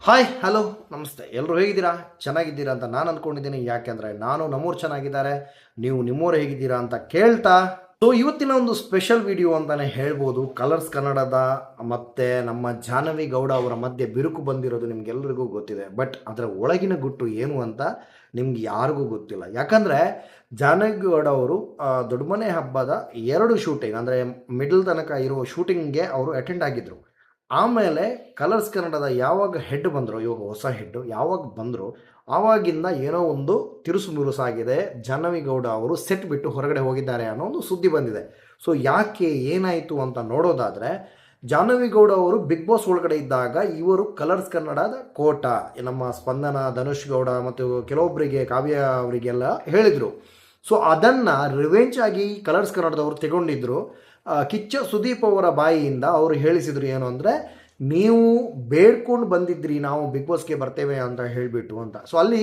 Hi hello ನಮಸ್ತೆ, ಎಲ್ಲರೂ ಹೇಗಿದ್ದೀರಾ? ಚೆನ್ನಾಗಿದ್ದೀರಾ ಅಂತ ನಾನು ಅಂದ್ಕೊಂಡಿದ್ದೀನಿ. ಯಾಕೆಂದರೆ ನಾನು ನಮ್ಮೂರು ಚೆನ್ನಾಗಿದ್ದಾರೆ, ನೀವು ನಿಮ್ಮೂರು ಹೇಗಿದ್ದೀರಾ ಅಂತ ಕೇಳ್ತಾ ಇವತ್ತಿನ ಒಂದು ಸ್ಪೆಷಲ್ ವಿಡಿಯೋ ಅಂತಲೇ ಹೇಳ್ಬೋದು. ಕಲರ್ಸ್ ಕನ್ನಡದ ಮತ್ತು ನಮ್ಮ ಜಾಹ್ನವಿ ಗೌಡ ಅವರ ಮಧ್ಯೆ ಬಿರುಕು ಬಂದಿರೋದು ನಿಮ್ಗೆಲ್ಲರಿಗೂ ಗೊತ್ತಿದೆ. ಬಟ್ ಅದರ ಒಳಗಿನ ಗುಟ್ಟು ಏನು ಅಂತ ನಿಮ್ಗೆ ಯಾರಿಗೂ ಗೊತ್ತಿಲ್ಲ. ಯಾಕಂದರೆ ಜಾಹ್ನವಿ ಗೌಡ ಅವರು ದೊಡ್ಡಮನೆ ಹಬ್ಬದ 2 ಶೂಟಿಂಗ್ ಅಂದರೆ ಮಿಡಲ್ ತನಕ ಇರೋ ಶೂಟಿಂಗ್ಗೆ ಅವರು ಅಟೆಂಡ್ ಆಗಿದ್ದರು. ಆಮೇಲೆ ಕಲರ್ಸ್ ಕನ್ನಡದ ಯಾವಾಗ ಹೆಡ್ ಬಂದರು, ಇವಾಗ ಹೊಸ ಹೆಡ್ ಯಾವಾಗ ಬಂದರು, ಆವಾಗಿಂದ ಏನೋ ಒಂದು ತಿರುಸು ಮುರುಸಾಗಿದೆ. ಜಾಹ್ನವಿ ಗೌಡ ಅವರು ಸೆಟ್ ಬಿಟ್ಟು ಹೊರಗಡೆ ಹೋಗಿದ್ದಾರೆ ಅನ್ನೋ ಒಂದು ಸುದ್ದಿ ಬಂದಿದೆ. ಸೊ ಯಾಕೆ ಏನಾಯಿತು ಅಂತ ನೋಡೋದಾದರೆ, ಜಾಹ್ನವಿ ಗೌಡ ಅವರು ಬಿಗ್ ಬಾಸ್ ಒಳಗಡೆ ಇದ್ದಾಗ ಇವರು ಕಲರ್ಸ್ ಕನ್ನಡದ ಕೋಟ ನಮ್ಮ ಸ್ಪಂದನ, ಧನುಷ್ ಗೌಡ ಮತ್ತು ಕೆಲವೊಬ್ಬರಿಗೆ ಕಾವ್ಯ ಅವರಿಗೆಲ್ಲ ಹೇಳಿದರು. ಸೊ ಅದನ್ನು ರಿವೆಂಜ್ ಆಗಿ ಕಲರ್ಸ್ ಕನ್ನಡದವರು ತಗೊಂಡಿದ್ದರು. ಕಿಚ್ಚ ಸುದೀಪ್ ಅವರ ಬಾಯಿಯಿಂದ ಅವರು ಹೇಳಿಸಿದ್ರು ಏನು ಅಂದರೆ, ನೀವು ಬೇಡ್ಕೊಂಡು ಬಂದಿದ್ರಿ ನಾವು ಬಿಗ್ ಬಾಸ್ಗೆ ಬರ್ತೇವೆ ಅಂತ ಹೇಳಿಬಿಟ್ಟು ಅಂತ. ಸೊ ಅಲ್ಲಿ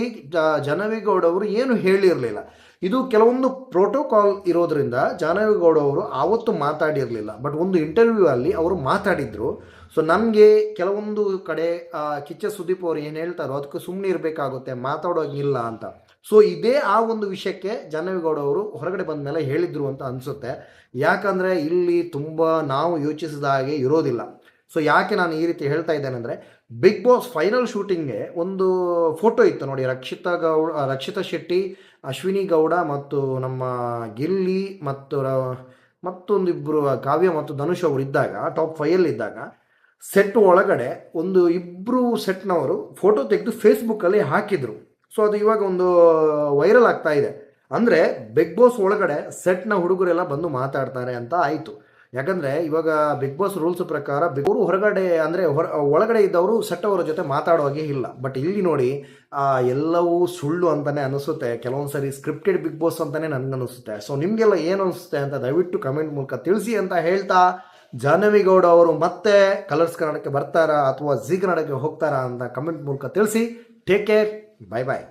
ಜಾಹ್ನವಿ ಗೌಡ ಅವರು ಏನು ಹೇಳಿರಲಿಲ್ಲ. ಇದು ಕೆಲವೊಂದು ಪ್ರೋಟೋಕಾಲ್ ಇರೋದ್ರಿಂದ ಜಾಹ್ನವಿ ಗೌಡ ಅವರು ಆವತ್ತು ಮಾತಾಡಿರಲಿಲ್ಲ. ಬಟ್ ಒಂದು ಇಂಟರ್ವ್ಯೂ ಅಲ್ಲಿ ಅವರು ಮಾತಾಡಿದರು. ಸೊ ನನಗೆ ಕೆಲವೊಂದು ಕಡೆ ಕಿಚ್ಚ ಸುದೀಪ್ ಅವರು ಏನು ಹೇಳ್ತಾರೋ ಅದಕ್ಕೆ ಸುಮ್ಮನೆ ಇರಬೇಕಾಗುತ್ತೆ, ಮಾತಾಡೋಂಗಿಲ್ಲ ಅಂತ. ಸೊ ಇದೇ ಆ ಒಂದು ವಿಷಯಕ್ಕೆ ಜಾಹ್ನವಿ ಗೌಡ ಅವರು ಹೊರಗಡೆ ಬಂದ ಮೇಲೆ ಹೇಳಿದರು ಅಂತ ಅನಿಸುತ್ತೆ. ಯಾಕಂದರೆ ಇಲ್ಲಿ ತುಂಬ ನಾವು ಯೋಚಿಸಿದ ಹಾಗೆ ಇರೋದಿಲ್ಲ. ಸೊ ಯಾಕೆ ನಾನು ಈ ರೀತಿ ಹೇಳ್ತಾ ಇದ್ದೇನೆ ಅಂದರೆ, ಬಿಗ್ ಬಾಸ್ ಫೈನಲ್ ಶೂಟಿಂಗ್ಗೆ ಒಂದು ಫೋಟೋ ಇತ್ತು ನೋಡಿ, ರಕ್ಷಿತಾ ಶೆಟ್ಟಿ, ಅಶ್ವಿನಿ ಗೌಡ ಮತ್ತು ನಮ್ಮ ಗಿಲ್ಲಿ ಮತ್ತು ಮತ್ತೊಂದಿಬ್ಬರು ಕಾವ್ಯ ಮತ್ತು ಧನುಷ್ ಅವರು ಇದ್ದಾಗ, ಟಾಪ್ 5 ಇದ್ದಾಗ ಸೆಟ್ ಒಳಗಡೆ ಒಂದು ಇಬ್ಬರು ಸೆಟ್ನವರು ಫೋಟೋ ತೆಗೆದು ಫೇಸ್ಬುಕ್ಕಲ್ಲಿ ಹಾಕಿದರು. ಸೊ ಅದು ಇವಾಗ ಒಂದು ವೈರಲ್ ಆಗ್ತಾ ಇದೆ. ಅಂದರೆ ಬಿಗ್ ಬಾಸ್ ಒಳಗಡೆ ಸೆಟ್ನ ಹುಡುಗರೆಲ್ಲ ಬಂದು ಮಾತಾಡ್ತಾರೆ ಅಂತ ಆಯಿತು. ಯಾಕಂದರೆ ಇವಾಗ ಬಿಗ್ ಬಾಸ್ ರೂಲ್ಸ್ ಪ್ರಕಾರ ಅವರು ಹೊರಗಡೆ ಅಂದರೆ ಒಳಗಡೆ ಇದ್ದವರು ಸೆಟ್ ಅವರ ಜೊತೆ ಮಾತಾಡೋ ಹಾಗೆ ಇಲ್ಲ. ಬಟ್ ಇಲ್ಲಿ ನೋಡಿ ಎಲ್ಲವೂ ಸುಳ್ಳು ಅಂತಲೇ ಅನಿಸುತ್ತೆ. ಕೆಲವೊಂದು ಸರಿ ಸ್ಕ್ರಿಪ್ಟೆಡ್ ಬಿಗ್ ಬಾಸ್ ಅಂತಲೇ ನನಗನ್ನಿಸುತ್ತೆ. ಸೊ ನಿಮಗೆಲ್ಲ ಏನು ಅನಿಸುತ್ತೆ ಅಂತ ದಯವಿಟ್ಟು ಕಮೆಂಟ್ ಮೂಲಕ ತಿಳಿಸಿ ಅಂತ ಹೇಳ್ತಾ, ಜಾಹ್ನವಿ ಗೌಡ ಅವರು ಮತ್ತೆ ಕಲರ್ಸ್ ಕನ್ನಡಕ್ಕೆ ಬರ್ತಾರಾ ಅಥವಾ ಜಿ ಕನ್ನಡಕ್ಕೆ ಹೋಗ್ತಾರಾ ಅಂತ ಕಮೆಂಟ್ ಮೂಲಕ ತಿಳಿಸಿ. ಟೇಕ್ ಕೇರ್, ಬಾಯ್ ಬಾಯ್.